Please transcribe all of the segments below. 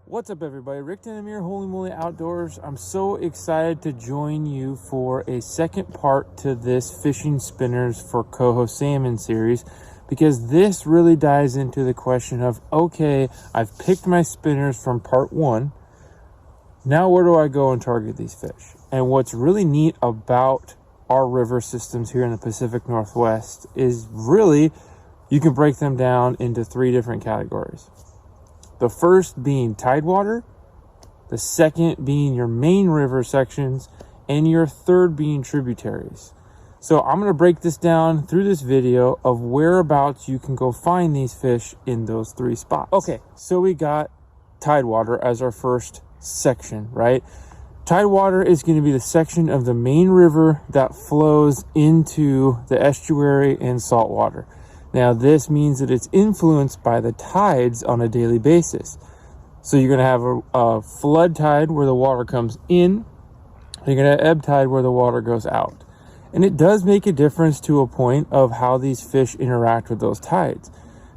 What's up, everybody? Rick Denemere, Holy Moly Outdoors. I'm so excited to join you for a second part to this fishing spinners for coho salmon series, because this really dives into the question of, okay, I've picked my spinners from part one. Now where do I go and target these fish? And what's really neat about our river systems here in the Pacific Northwest is really you can break them down into three different categories. The first being Tidewater, the second being your main river sections, and your third being tributaries. So I'm going to break this down through this video of whereabouts you can go find these fish in those three spots. Okay, so we got Tidewater as our first section, right? Tidewater is going to be the section of the main river that flows into the estuary and saltwater. Now, this means that it's influenced by the tides on a daily basis. So you're going to have a flood tide where the water comes in. You're going to have ebb tide where the water goes out. And it does make a difference to a point of how these fish interact with those tides.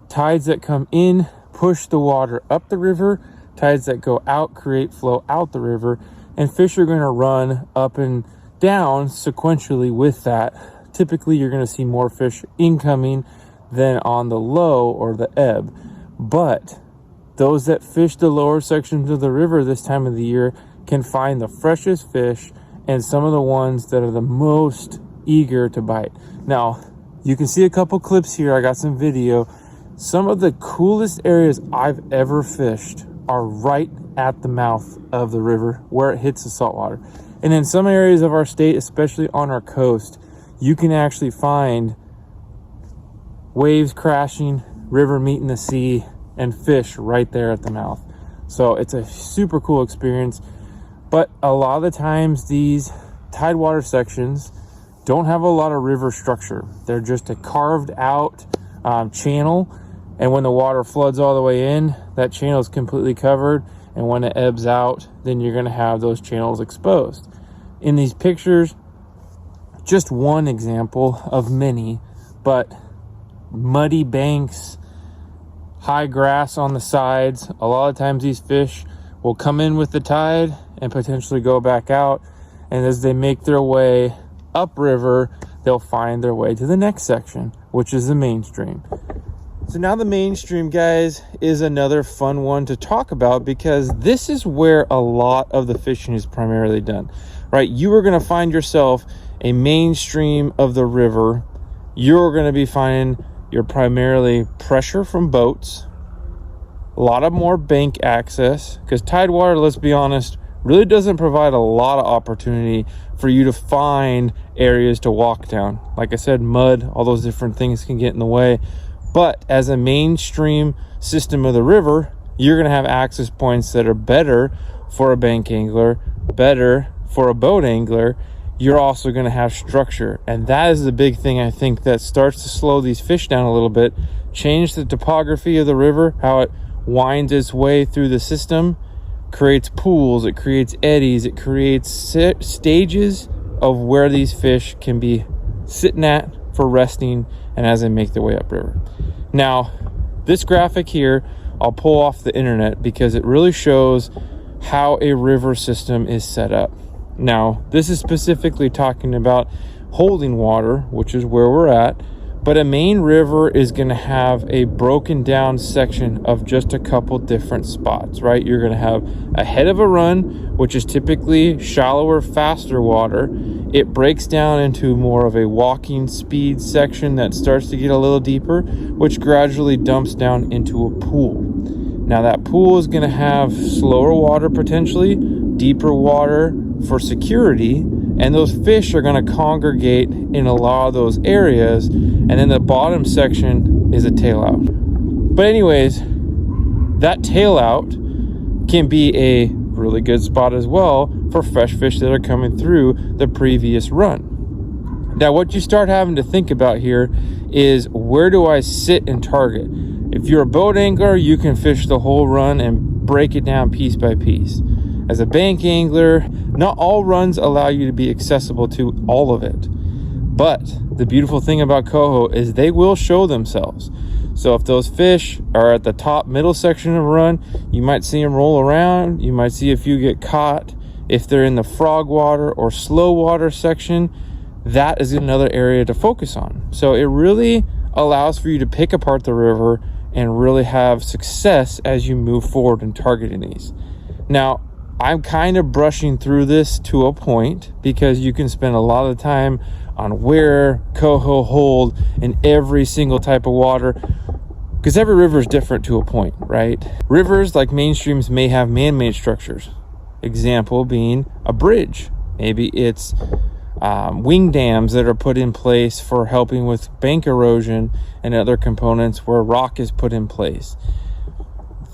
Tides that come in push the water up the river. Tides that go out create flow out the river. And fish are going to run up and down sequentially with that. Typically, you're going to see more fish incoming than on the low or the ebb. But those that fish the lower sections of the river this time of the year can find the freshest fish and some of the ones that are the most eager to bite. Now, you can see a couple clips here. I got some video. Some of the coolest areas I've ever fished are right at the mouth of the river where it hits the saltwater. And in some areas of our state, especially on our coast, you can actually find waves crashing, river meeting the sea, and fish right there at the mouth. So it's a super cool experience. But a lot of the times these tidewater sections don't have a lot of river structure. They're just a carved out channel, and when the water floods all the way in, that channel is completely covered, and when it ebbs out, then you're going to have those channels exposed. In these pictures, just one example of many, but muddy banks, high grass on the sides. A lot of times these fish will come in with the tide and potentially go back out, and as they make their way upriver, they'll find their way to the next section, which is the mainstream. So now the mainstream, guys, is another fun one to talk about, because this is where a lot of the fishing is primarily done, right? You are going to find yourself a mainstream of the river. You're going to be finding your primarily pressure from boats, a lot of more bank access, because Tidewater, let's be honest, really doesn't provide a lot of opportunity for you to find areas to walk down. Like I said, mud, all those different things can get in the way. But as a mainstream system of the river, you're going to have access points that are better for a bank angler, better for a boat angler. You're also going to have structure. And that is the big thing, I think, that starts to slow these fish down a little bit, change the topography of the river, how it winds its way through the system, creates pools, it creates eddies, it creates stages of where these fish can be sitting at for resting and as they make their way upriver. Now, this graphic here, I'll pull off the internet because it really shows how a river system is set up. Now, this is specifically talking about holding water, which is where we're at, but a main river is going to have a broken down section of just a couple different spots, right? You're going to have a head of a run, which is typically shallower, faster water. It breaks down into more of a walking speed section that starts to get a little deeper, which gradually dumps down into a pool. Now, that pool is going to have slower water potentially, deeper water for security, and those fish are going to congregate in a lot of those areas, and then the bottom section is a tail out. But anyways, that tail out can be a really good spot as well for fresh fish that are coming through the previous run. Now, what you start having to think about here is, where do I sit and target? If you're a boat angler, you can fish the whole run and break it down piece by piece. As a bank angler, not all runs allow you to be accessible to all of it. But the beautiful thing about Coho is they will show themselves. So if those fish are at the top middle section of a run, you might see them roll around. You might see a few get caught. If they're in the frog water or slow water section, that is another area to focus on. So it really allows for you to pick apart the river and really have success as you move forward in targeting these. Now, I'm kind of brushing through this to a point because you can spend a lot of time on where Coho hold in every single type of water, because every river is different to a point, right? Rivers like mainstreams may have man-made structures. Example being a bridge. Maybe it's wing dams that are put in place for helping with bank erosion and other components where rock is put in place.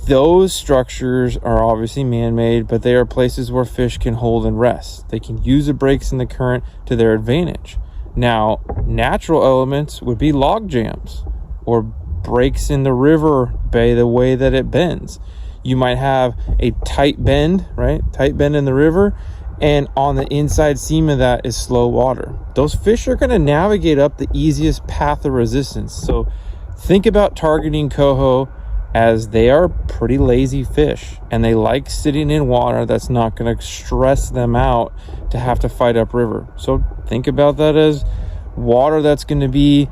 Those structures are obviously man-made, but they are places where fish can hold and rest. They can use the breaks in the current to their advantage. Now, natural elements would be log jams or breaks in the river bay, the way that it bends. You might have a tight bend, right? Tight bend in the river, and on the inside seam of that is slow water. Those fish are going to navigate up the easiest path of resistance. So think about targeting Coho, as they are pretty lazy fish and they like sitting in water that's not going to stress them out to have to fight upriver. So think about that as water that's going to be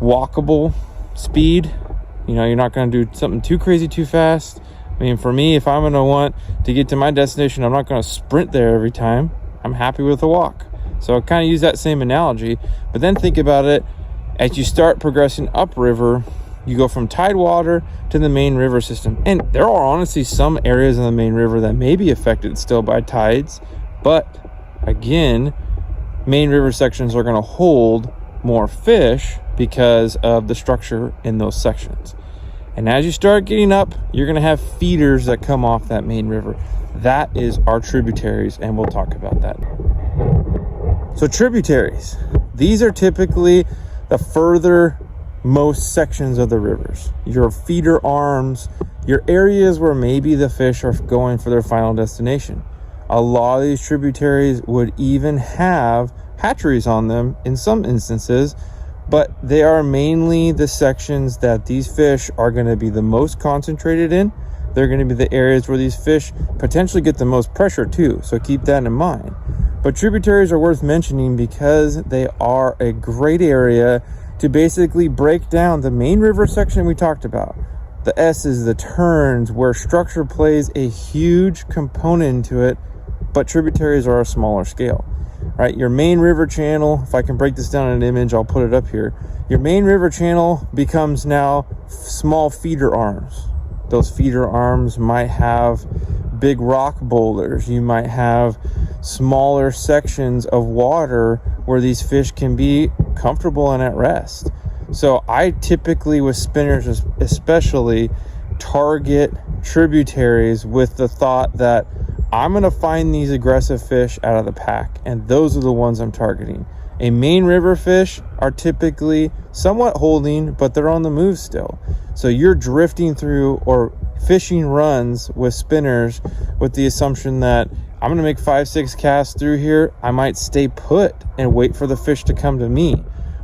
walkable speed. You know, you're not going to do something too crazy too fast. I mean, for me, if I'm going to want to get to my destination, I'm not going to sprint there every time. I'm happy with a walk. So I kind of use that same analogy, but then think about it as you start progressing upriver. You go from Tidewater to the main river system. And there are honestly some areas in the main river that may be affected still by tides. But again, main river sections are going to hold more fish because of the structure in those sections. And as you start getting up, you're going to have feeders that come off that main river. That is our tributaries, and we'll talk about that. So tributaries, these are typically the further most sections of the rivers, your feeder arms, your areas where maybe the fish are going for their final destination. A lot of these tributaries would even have hatcheries on them in some instances, but they are mainly the sections that these fish are going to be the most concentrated in. They're going to be the areas where these fish potentially get the most pressure too, so keep that in mind. But tributaries are worth mentioning because they are a great area to basically break down the main river section we talked about. The S's, the turns, where structure plays a huge component into it, but tributaries are a smaller scale, right? Your main river channel, if I can break this down in an image, I'll put it up here. Your main river channel becomes now small feeder arms. Those feeder arms might have big rock boulders. You might have smaller sections of water where these fish can be comfortable and at rest. So I typically, with spinners especially, target tributaries with the thought that I'm going to find these aggressive fish out of the pack, and those are the ones I'm targeting. A main river fish are typically somewhat holding, but they're on the move still. So you're drifting through or fishing runs with spinners with the assumption that I'm going to make 5-6 casts through here. I might stay put and wait for the fish to come to me.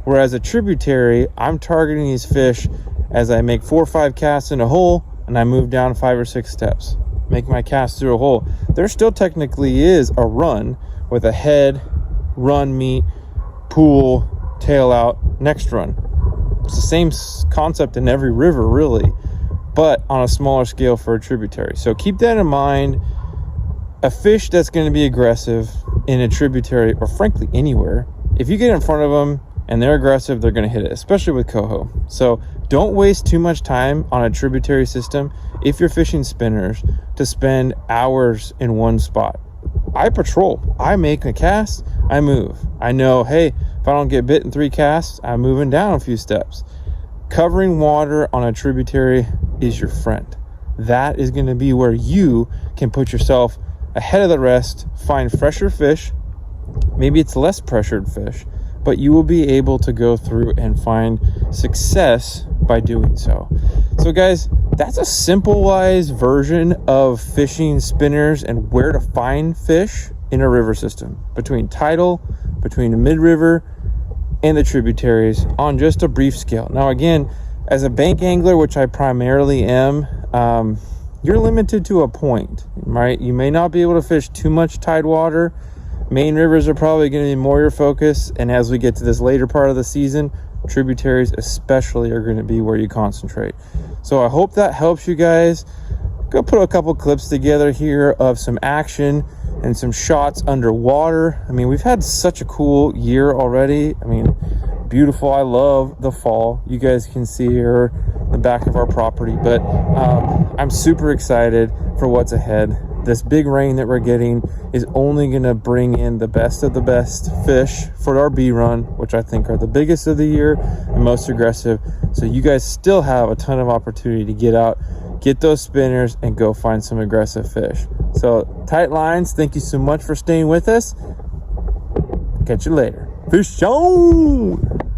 Whereas a tributary, I'm targeting these fish as I make 4 or 5 casts in a hole and I move down 5 or 6 steps, make my cast through a hole. There still technically is a run with a head, run, meet, pool, tail out, next run. It's the same concept in every river really, but on a smaller scale for a tributary. So keep that in mind. A fish that's going to be aggressive in a tributary, or frankly anywhere, if you get in front of them and they're aggressive, they're going to hit it, especially with Coho. So don't waste too much time on a tributary system if you're fishing spinners to spend hours in one spot. I patrol. I make a cast, I move. I know, hey, if I don't get bit in 3 casts, I'm moving down a few steps. Covering water on a tributary is your friend. That is going to be where you can put yourself ahead of the rest, find fresher fish. Maybe it's less pressured fish, but you will be able to go through and find success by doing so. So guys, that's a simplified version of fishing spinners and where to find fish in a river system, between tidal, between a mid-river, and the tributaries on just a brief scale. Now again, as a bank angler, which I primarily am, you're limited to a point, right? You may not be able to fish too much tidewater. Main rivers are probably going to be more your focus, and as we get to this later part of the season, tributaries especially are going to be where you concentrate. So I hope that helps you guys. Go put a couple clips together here of some action and some shots underwater. I mean, we've had such a cool year already. I mean, beautiful. I love the fall. You guys can see here the back of our property, but I'm super excited for what's ahead. This big rain that we're getting is only going to bring in the best of the best fish for our B run, which I think are the biggest of the year and most aggressive. So you guys still have a ton of opportunity to get out, get those spinners, and go find some aggressive fish. So tight lines, thank you so much for staying with us. Catch you later. Fish on!